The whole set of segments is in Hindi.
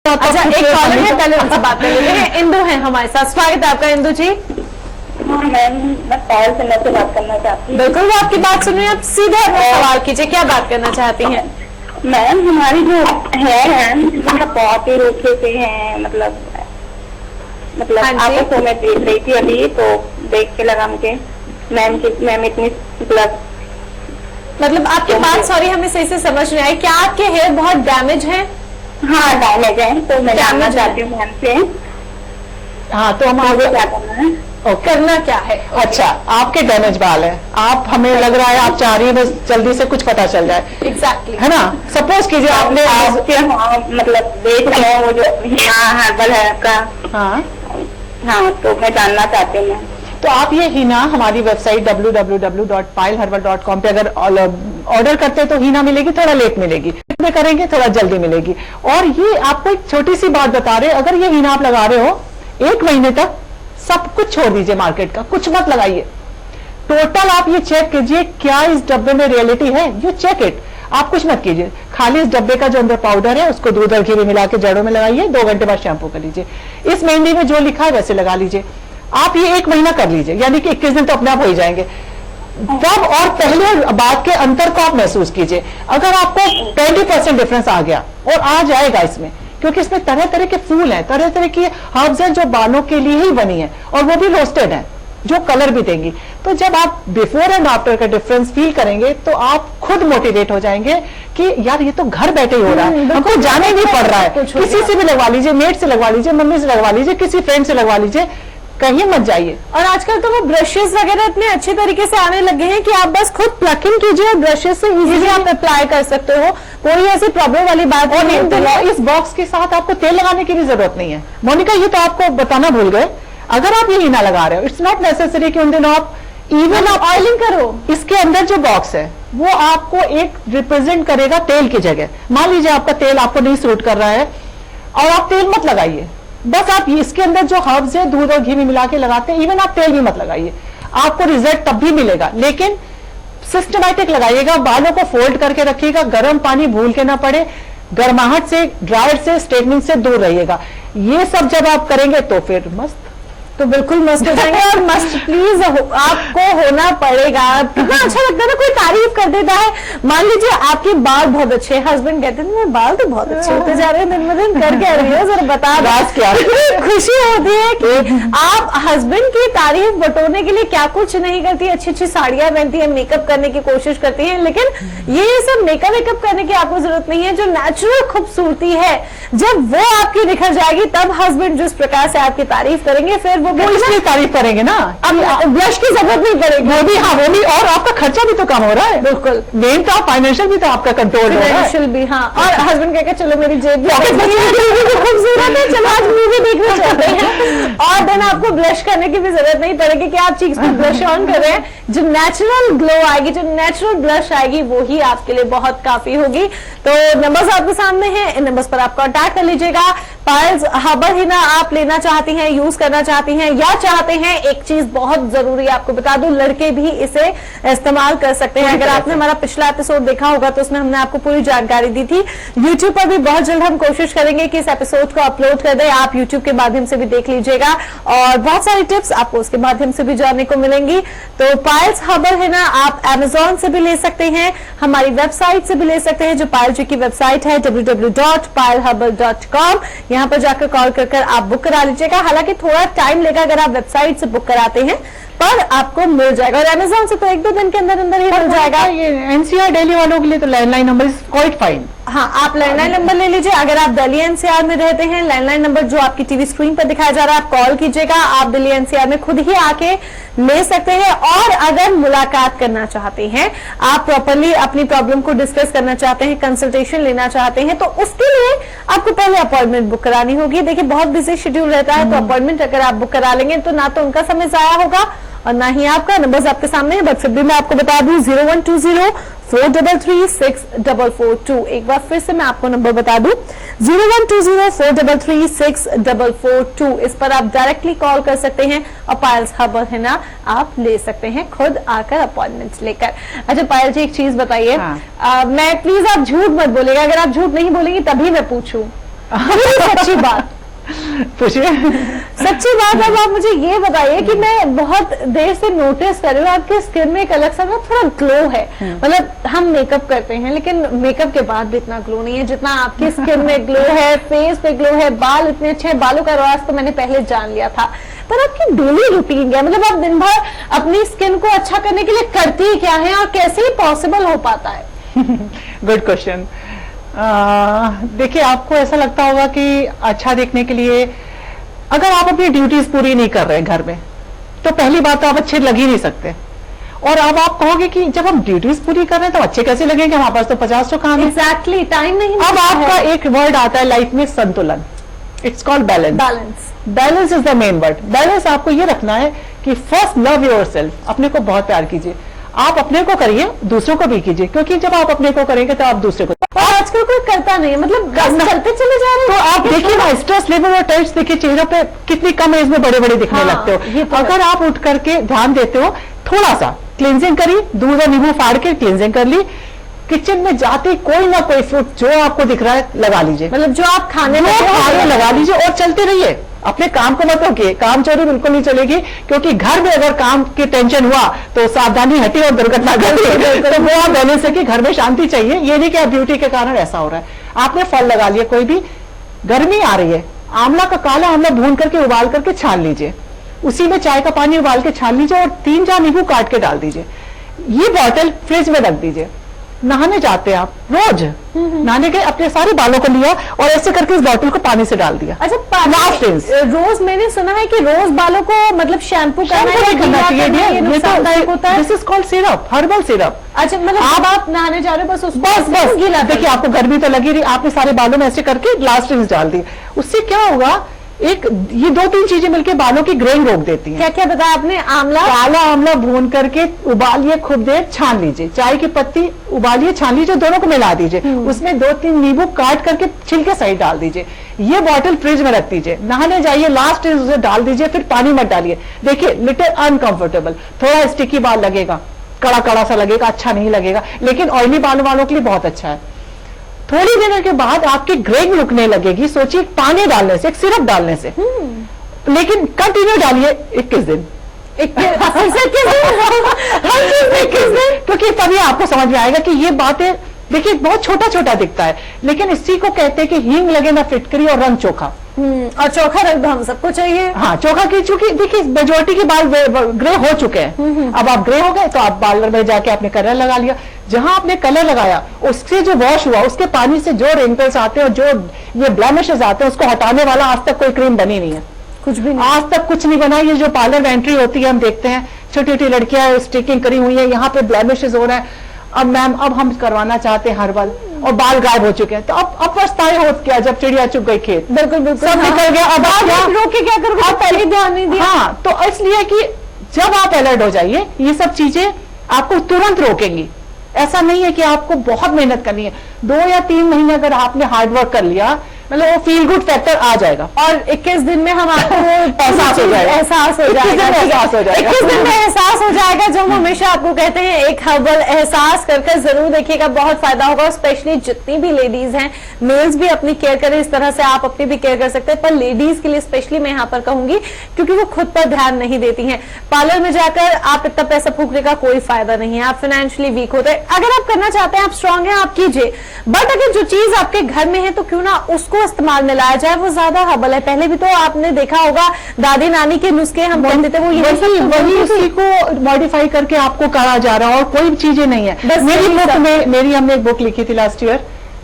अच्छा, एक कॉलर है, पहले उनसे बात कर लेते हैं। इंदु है हमारे साथ, स्वागत है आपका इंदु जी। हाँ मैम, मैं पायल सिन्हा से बात करना चाहती हूँ। बिल्कुल, वो आपकी बात सुन रही है, आप सीधे अपना सवाल कीजिए, क्या बात करना चाहती हैं? मैम हमारी जो है मतलब बहुत ही रूखे से हैं, मतलब हाँ जी। आपको शो में देख रही थी अभी, तो देख के लगा मुझे मैम इतनी मतलब आपकी बात सॉरी हमें सही से समझ नहीं आई, क्या आपके हेयर बहुत डैमेज है? हाँ डैमेज है, तो मैं जानना चाहती हूँ मैम से। हाँ, तो हम मुझे क्या करना है? करना क्या है? अच्छा, आपके डैमेज बाल है, आप हमें लग रहा है आप चाह रही है बस जल्दी से कुछ पता चल जाए। एग्जैक्टली है ना? सपोज कीजिए आपने हाँ मतलब देख रहे हैं वो जो हर्बल है आपका। हाँ हाँ, तो मैं जानना चाहती हूँ मैम। तो आप ये हीना हमारी वेबसाइट www.pileherbal.com पे अगर ऑर्डर करते हैं तो हीना मिलेगी, थोड़ा लेट मिलेगी, में करेंगे थोड़ा जल्दी मिलेगी। और ये आपको एक छोटी सी बात बता रहे, अगर ये हीना आप लगा रहे हो 1 महीने तक सब कुछ छोड़ दीजिए, मार्केट का कुछ मत लगाइए, टोटल आप ये चेक कीजिए क्या इस डब्बे में रियलिटी है, यू चेक इट। आप कुछ मत कीजिए, खाली इस डब्बे का जो अंदर पाउडर है उसको दूध और घी में मिला के जड़ों में लगाइए, 2 घंटे बाद शैम्पू कर लीजिए। इस मेहंदी में जो लिखा है वैसे लगा लीजिए। आप ये 1 महीना कर लीजिए, यानी कि 21 दिन तो अपने आप हो ही जाएंगे। तब और पहले बात के अंतर को आप महसूस कीजिए। अगर आपको 20% डिफरेंस आ गया और आ जाएगा इसमें, क्योंकि इसमें तरह तरह के फूल हैं, तरह तरह की हर्ब्स हैं जो बालों के लिए ही बनी है, और वो भी रोस्टेड है जो कलर भी देंगी। तो जब आप बिफोर एंड आफ्टर का डिफरेंस फील करेंगे तो आप खुद मोटिवेट हो जाएंगे कि यार ये तो घर बैठे ही हो रहा है, हमको जाने नहीं पड़ रहा है। किसी से भी लगवा लीजिए, मेड से लगवा लीजिए, मम्मी से लगवा लीजिए, किसी फ्रेंड से लगवा लीजिए, कहीं मत जाइए। और आजकल तो वो ब्रशेस वगैरह इतने अच्छे तरीके से आने लगे हैं कि आप बस खुद प्लकिंग कीजिए और ब्रशेस से इजीली आप अप्लाई कर सकते हो, कोई ऐसी प्रॉब्लम वाली बात नहीं होती। इस बॉक्स के साथ आपको तेल लगाने की भी जरूरत नहीं है। मोनिका, ये तो आपको बताना भूल गए, अगर आप ये हीना लगा रहे हो इट्स नॉट नेसेसरी कि उन दिनों आप इवन आप ऑयलिंग करो। इसके अंदर जो बॉक्स है वो आपको एक रिप्रेजेंट करेगा तेल की जगह। मान लीजिए आपका तेल आपको नहीं सूट कर रहा है और आप तेल मत लगाइए, बस आप इसके अंदर जो हर्ब्स है दूध और घी में मिला के लगाते हैं, इवन आप तेल भी मत लगाइए, आपको रिजल्ट तब भी मिलेगा। लेकिन सिस्टमैटिक लगाइएगा, बालों को फोल्ड करके रखिएगा, गर्म पानी भूल के ना पड़े, गर्माहट से, ड्रायर से, स्ट्रेटनिंग से दूर रहिएगा। ये सब जब आप करेंगे तो फिर मस्त, तो बिल्कुल मस्त हो जाएंगे। और मस्त प्लीज आपको होना पड़ेगा। कितना अच्छा लगता है ना, कोई तारीफ कर देता है। मान लीजिए आपके बाल बहुत अच्छे हैं, हस्बैंड कहते हैं मेरे बाल तो बहुत अच्छे होते जा रहे हैं, दिन ब दिन कर क्या रही है, जरा बता दो क्या। खुशी होती है कि आप हस्बैंड की तारीफ बटोरने के लिए क्या कुछ नहीं करती, अच्छी अच्छी साड़ियां पहनती है, मेकअप करने की कोशिश करती है, लेकिन ये सब मेकअप करने की आपको जरूरत नहीं है। जो नेचुरल खूबसूरती है जब वो आपकी निखर जाएगी तब हस्बैंड जिस प्रकार से आपकी तारीफ करेंगे फिर वो इसलिए तारीफ करेंगे ना, अब ब्लश की जरूरत नहीं पड़ेगी। वो भी, हाँ वो भी, और आपका खर्चा भी तो कम हो रहा है। बिल्कुल, मेन तो फाइनेंशियल भी तो आपका कंट्रोल हो रहा है। फाइनेंशियल भी, हाँ। और हस्बैंड कहकर चलो मेरी जेब खूबसूरत है, चलो आज मूवी देखने चलते हैं। और देन आपको ब्लश करने की भी जरूरत नहीं पड़ेगी कि आप चीज को ब्लश ऑन कर रहे हैं। जो नेचुरल ग्लो आएगी, जो नेचुरल ब्लश आएगी वो ही आपके लिए बहुत काफी होगी। तो नंबर्स आपके सामने हैं, इन नंबर्स पर आप कॉन्टैक्ट कर लीजिएगा। पायल्स हर्बल हीना आप लेना चाहती हैं, यूज करना चाहती हैं या चाहते हैं, एक चीज बहुत जरूरी आपको बता दूं, लड़के भी इसे इस्तेमाल कर सकते हैं। अगर आपने हमारा पिछला एपिसोड देखा होगा तो उसमें हमने आपको पूरी जानकारी दी थी। यूट्यूब पर भी बहुत जल्द हम कोशिश करेंगे कि इस एपिसोड को अपलोड कर दें, आप यूट्यूब के माध्यम से भी देख लीजिएगा और बहुत सारी टिप्स आपको उसके माध्यम से भी जानने को मिलेंगी। तो पायल्स हर्बल हीना आप Amazon से भी ले सकते हैं, हमारी वेबसाइट से भी ले सकते हैं, जो पायल जी की वेबसाइट है www.pileherbal.com। यहाँ पर जाकर कॉल कर आप बुक करा लीजिएगा। हालांकि थोड़ा टाइम लेगा अगर आप वेबसाइट से बुक कराते हैं, पर आपको मिल जाएगा। और Amazon से तो 1-2 दिन के अंदर अंदर ही मिल जाएगा। ये NCR दिल्ली वालों के लिए तो landline number is quite fine. हाँ, आप लैंडलाइन नंबर ले लीजिए। अगर आप दिल्ली NCR में रहते हैं, लैंडलाइन नंबर जो आपकी टीवी स्क्रीन पर दिखाया जा रहा है, आप कॉल कीजिएगा। आप दिल्ली NCR में खुद ही आके ले सकते हैं। और अगर मुलाकात करना चाहते हैं, आप प्रॉपरली अपनी प्रॉब्लम को डिस्कस करना चाहते हैं, कंसल्टेशन लेना चाहते हैं, तो उसके लिए आपको पहले अपॉइंटमेंट बुक करानी होगी। देखिए बहुत बिजी शेड्यूल रहता है, तो अपॉइंटमेंट अगर आप बुक करा लेंगे तो ना तो उनका समय जाया होगा और ना ही आपका। नंबर्स आपके सामने है, बट फिर भी मैं आपको बता दूं 0120-433-6442। एक बार फिर से मैं आपको नंबर बता दूं 0120-433-6442। इस पर आप डायरेक्टली कॉल कर सकते हैं और पायल्स हर्बल हीना आप ले सकते हैं खुद आकर अपॉइंटमेंट लेकर। अच्छा पायल जी, एक चीज बताइए। मैं प्लीज आप झूठ मत बोलेगा, अगर आप झूठ नहीं बोलेंगी तभी मैं पूछूं। सच्ची बात पूछिए। सच्ची बात। अब आप मुझे ये बताइए कि मैं बहुत देर से नोटिस कर रही हूँ आपके स्किन में एक अलग सा ना थोड़ा ग्लो है। मतलब हम मेकअप करते हैं लेकिन मेकअप के बाद भी इतना ग्लो नहीं है जितना आपकी स्किन में ग्लो है, फेस पे ग्लो है, बाल इतने अच्छे हैं। बालों का राज तो मैंने पहले जान लिया था, पर आपकी डेली रूटीन क्या है? मतलब आप दिन भर अपनी स्किन को अच्छा करने के लिए करती ही क्या है और कैसे ही पॉसिबल हो पाता है? Good question. देखिए, आपको ऐसा लगता होगा कि अच्छा दिखने के लिए अगर आप अपनी ड्यूटीज पूरी नहीं कर रहे हैं घर में, तो पहली बात तो आप अच्छे लग ही नहीं सकते। और अब आप कहोगे कि जब हम ड्यूटीज पूरी कर रहे हैं तो अच्छे कैसे लगेंगे, हमारे पास तो 50 काम है। एग्जैक्टली, टाइम नहीं। अब आपका एक वर्ड आता है लाइफ में, संतुलन। It's called balance. Balance is the main word. Balance आपको ये रखना है कि फर्स्ट लव योर सेल्फ, अपने को बहुत प्यार कीजिए। आप अपने को करिए, दूसरों को भी कीजिए, क्योंकि जब आप अपने को करेंगे तो आप दूसरे को। और आजकल कोई करता नहीं है, मतलब चलते चले जा रहे हैं। तो आप देखिए ना, स्ट्रेस लेवल और टेंशन देखिए चेहरों पे कितनी कम एज में बड़े बड़े दिखने हाँ, लगते ये हो। तो अगर आप उठ करके ध्यान देते हो, थोड़ा सा क्लींजिंग करी, दूध और नींबू फाड़ के क्लींजिंग कर ली, किचन में जाते कोई ना कोई फ्रूट जो आपको दिख रहा है लगा लीजिए। मतलब जो आप खाने में लगा लीजिए और चलते रहिए। अपने काम को मत रोकिए, काम चोरी बिल्कुल नहीं चलेगी, क्योंकि घर में अगर काम की टेंशन हुआ तो सावधानी हटी और दुर्घटना घटी। तो वो आप बैलेंस है कि घर में शांति चाहिए। ये नहीं कि आप ड्यूटी के कारण ऐसा हो रहा है। आपने फल लगा लिया, कोई भी गर्मी आ रही है, आंवला का काला आंवला भून करके उबाल करके छान लीजिए, उसी में चाय का पानी उबाल के छान लीजिए और 3-4 नींबू काट के डाल दीजिए। ये बॉटल फ्रिज में रख दीजिए। नहाने जाते हैं आप रोज, नहाने के अपने सारे बालों को लिया और ऐसे करके इस बॉटल को पानी से डाल दिया। अच्छा, लास्ट रोज मैंने सुना है कि रोज बालों को मतलब शैम्पू करना चाहिए, नुकसानदायक होता है। This is called syrup, herbal syrup. अच्छा, मतलब आप नहाने जा रहे हो बस उसको बस गीला देखिए, आपको गर्मी तो लगी रही, आपने सारे बालों में ऐसे करके लास्ट रिंस डाल दी। उससे क्या होगा, एक ये 2-3 चीजें मिलकर बालों की ग्रेइंग रोक देती हैं। क्या क्या बताया आपने? आंवला, काला आंवला भून करके उबालिए, खूब देर छान लीजिए, चाय की पत्ती उबालिए, छान लीजिए, दोनों को मिला दीजिए, उसमें 2-3 नींबू काट करके छिलके सही डाल दीजिए। ये बॉटल फ्रिज में रख दीजिए, नहाने जाइए, लास्ट उसे डाल दीजिए, फिर पानी मत डालिए। देखिए लिटिल अनकंफर्टेबल, थोड़ा स्टिकी बाल लगेगा, कड़ा कड़ा सा लगेगा, अच्छा नहीं लगेगा, लेकिन ऑयली बाल वालों के लिए बहुत अच्छा है। थोड़ी देर के बाद आपकी ग्रेइंग रुकने लगेगी। सोचिए, पानी डालने से, एक सिरप डालने से, लेकिन कंटिन्यू डालिए 21 दिन। 21 दिन, क्योंकि तभी आपको समझ में आएगा कि ये बातें, देखिए बहुत छोटा छोटा दिखता है, लेकिन इसी को कहते हैं कि हींग लगे ना फिटकरी और रंग चोखा। और चोखा रंग हम सबको चाहिए। हाँ, चोखा की, चूंकि देखिए मेजोरिटी के बाल ग्रे हो चुके हैं। अब आप ग्रे हो गए तो आप पार्लर में जाके आपने कलर लगा लिया। जहां आपने कलर लगाया उससे जो वॉश हुआ, उसके पानी से जो रिंकल्स आते हैं और जो ये ब्लेमिशेस आते हैं, उसको हटाने वाला आज तक कोई क्रीम बनी नहीं है। कुछ भी नहीं, आज तक कुछ नहीं बना। ये जो पार्लर में एंट्री होती है, हम देखते हैं छोटी छोटी लड़कियां स्टिकिंग करी हुई है, यहाँ पे ब्लेमिशेस हो रहा है। अब मैम, अब हम करवाना चाहते हैं हर्बल, और बाल गायब हो चुके हैं, तो अब पछताए हो क्या जब चिड़िया चुग गई खेत। बिल्कुल बिल्कुल, सब निकल गया। अब आप रोके क्या करोगे? आप पहले ध्यान नहीं दिया। हाँ, तो इसलिए कि जब आप अलर्ट हो जाइए, ये सब चीजें आपको तुरंत रोकेंगी। ऐसा नहीं है कि आपको बहुत मेहनत करनी है। 2 या 3 महीने अगर आपने हार्ड वर्क कर लिया, मतलब वो फील गुड फैक्टर आ जाएगा और 21 दिन में हम आपको एहसास हो जाएगा। 21 दिन में एहसास हो जाएगा, जो हम हमेशा आपको कहते हैं। एक हर्बल एहसास करके जरूर देखिएगा, बहुत फायदा होगा। स्पेशली जितनी भी लेडीज हैं, मेल्स भी अपनी केयर करें, इस तरह से आप अपनी भी केयर कर सकते हैं, पर लेडीज के लिए स्पेशली मैं यहाँ पर कहूंगी, क्योंकि वो खुद पर ध्यान नहीं देती हैं। पार्लर में जाकर आप इतना पैसा फूकने का कोई फायदा नहीं है, आप फाइनेंशियली वीक होते हैं। अगर आप करना चाहते हैं, आप स्ट्रांग हैं, आप कीजिए, बट अगर जो चीज आपके घर में है तो क्यों ना उसको इस्तेमाल में लाया जाए, वो ज्यादा हर्बल है। पहले भी तो आपने देखा होगा, दादी नानी के नुस्खे हम कहते थे, वो वही उसी को मॉडिफाई करके आपको कहा जा रहा है, और कोई चीजें नहीं है। मेरी बुक में, हमने एक बुक लिखी थी लास्ट ईयर,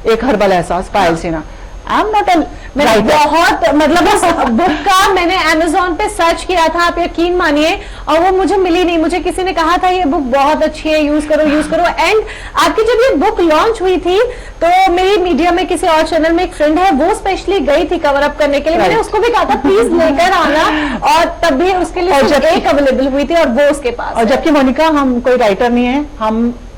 एक हर्बल एहसास, पायल सिन्हा। आई एम नॉट मैंने बहुत, मतलब उस बुक का मैंने अमेज़न पे सर्च किया था, आप यकीन मानिए, और वो मुझे मिली नहीं। मुझे किसी ने कहा था ये बुक बहुत अच्छी है, यूज करो यूज करो। एंड आपकी जब ये बुक लॉन्च हुई थी, तो मेरी मीडिया में किसी और चैनल में एक फ्रेंड है, वो स्पेशली गई थी कवर अप करने के लिए। मैंने उसको भी कहा था प्लीज लेकर आना, और तब भी उसके लिए एक अवेलेबल हुई थी और वो उसके पास। और जबकि मोनिका, हम कोई राइटर नहीं है,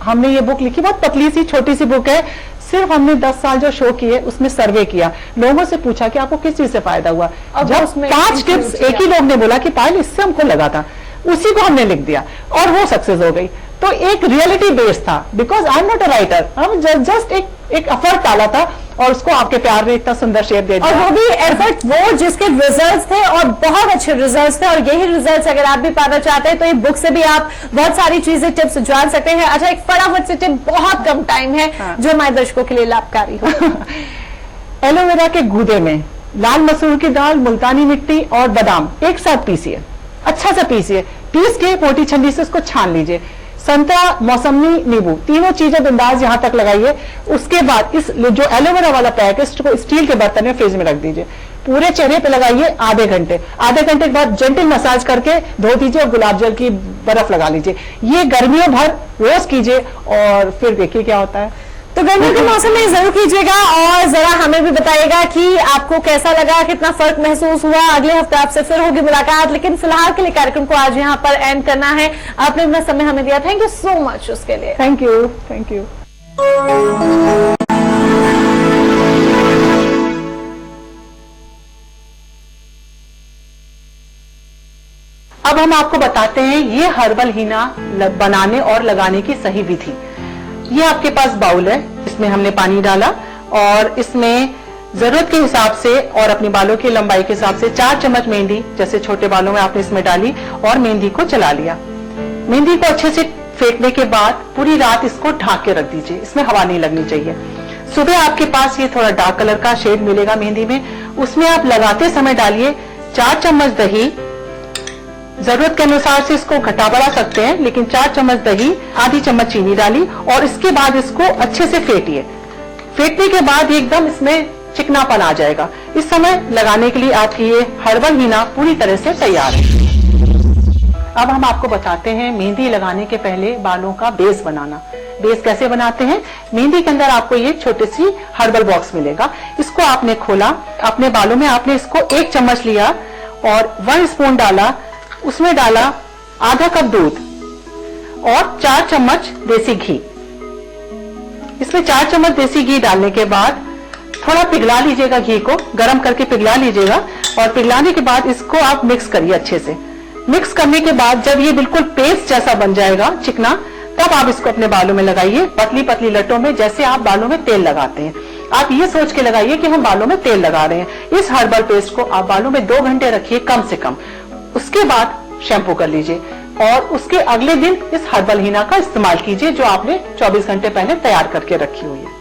हमने ये बुक लिखी, बहुत पतली सी छोटी सी बुक है। सिर्फ हमने 10 साल जो शो किए उसमें सर्वे किया, लोगों से पूछा कि आपको किस चीज से फायदा हुआ। जब 5 टिप्स एक ही लोग ने बोला कि पायल इससे हमको लगा था, उसी को हमने लिख दिया और वो सक्सेस हो गई। तो एक रियलिटी बेस्ड था, because I am not a writer, हम जस्ट एक एफर्ट डाला था और उसको आपके प्यार ने इतना सुंदर शेप दे और दिया। वो भी एफर्ट वो जिसके रिजल्ट्स थे और बहुत अच्छे रिजल्ट्स थे, और यही रिजल्ट्स अगर आप भी पाना चाहते हैं तो ये बुक से भी आप बहुत सारी चीजें टिप्स जान सकते हैं। अच्छा, एक फटाफट से टिप, बहुत कम टाइम है, जो हमारे दर्शकों के लिए लाभकारी हो। एलोवेरा के गूदे में लाल मसूर की दाल, मुल्तानी मिट्टी और बादाम एक साथ पीसिए, अच्छा सा पीसिए, पीस के मोटी छन्नी से उसको छान लीजिए। संतरा, मौसमी, नींबू तीनों चीजें बिंदास यहां तक लगाइए। उसके बाद इस जो एलोवेरा वाला पैक है इसको स्टील के बर्तन में फ्रिज में रख दीजिए। पूरे चेहरे पे लगाइए आधे घंटे के बाद जेंटल मसाज करके धो दीजिए और गुलाब जल की बर्फ लगा लीजिए। ये गर्मियों भर रोज कीजिए और फिर देखिए क्या होता है। तो गर्मियों के मौसम में जरूर कीजिएगा और जरा हमें भी बताइएगा कि आपको कैसा लगा, कितना फर्क महसूस हुआ। अगले हफ्ते आपसे फिर होगी मुलाकात, लेकिन फिलहाल के लिए कार्यक्रम को आज यहाँ पर एंड करना है। आपने अपना समय हमें दिया, थैंक यू सो मच उसके लिए। Thank you, thank you. अब हम आपको बताते हैं ये हर्बल हीना बनाने और लगाने की सही विधि। ये आपके पास बाउल है, इसमें हमने पानी डाला और इसमें जरूरत के हिसाब से और अपनी बालों की लंबाई के हिसाब से 4 चम्मच मेहंदी, जैसे छोटे बालों में आपने इसमें डाली और मेहंदी को चला लिया। मेहंदी को अच्छे से फेंटने के बाद पूरी रात इसको ढक के रख दीजिए, इसमें हवा नहीं लगनी चाहिए। सुबह आपके पास ये थोड़ा डार्क कलर का शेड मिलेगा मेहंदी में, उसमें आप लगाते समय डालिए 4 चम्मच दही। जरूरत के अनुसार से इसको घटा बढ़ा सकते हैं, लेकिन 4 चम्मच दही, आधी चम्मच चीनी डाली और इसके बाद इसको अच्छे से फेंटिए। फेंटने के बाद एकदम इसमें चिकनापन आ जाएगा। इस समय लगाने के लिए आपकी ये हर्बल हीना पूरी तरह से तैयार है। अब हम आपको बताते हैं मेहंदी लगाने के पहले बालों का बेस बनाना। बेस कैसे बनाते हैं? मेहंदी के अंदर आपको ये छोटी सी हर्बल बॉक्स मिलेगा, इसको आपने खोला, अपने बालों में आपने इसको 1 चम्मच लिया और 1 स्पून डाला, उसमें डाला आधा कप दूध और 4 चम्मच देसी घी। इसमें 4 चम्मच देसी घी डालने के बाद थोड़ा पिघला लीजिएगा, घी को गर्म करके पिघला लीजिएगा और पिघलाने के बाद इसको आप मिक्स करिए अच्छे से। मिक्स करने के बाद जब ये बिल्कुल पेस्ट जैसा बन जाएगा चिकना, तब आप इसको अपने बालों में लगाइए, पतली पतली लटों में, जैसे आप बालों में तेल लगाते हैं। आप ये सोच के लगाइए कि हम बालों में तेल लगा रहे हैं। इस हर्बल पेस्ट को आप बालों में 2 घंटे रखिए कम से कम, उसके बाद शैम्पू कर लीजिए और उसके अगले दिन इस हर्बल हीना का इस्तेमाल कीजिए जो आपने 24 घंटे पहले तैयार करके रखी हुई है।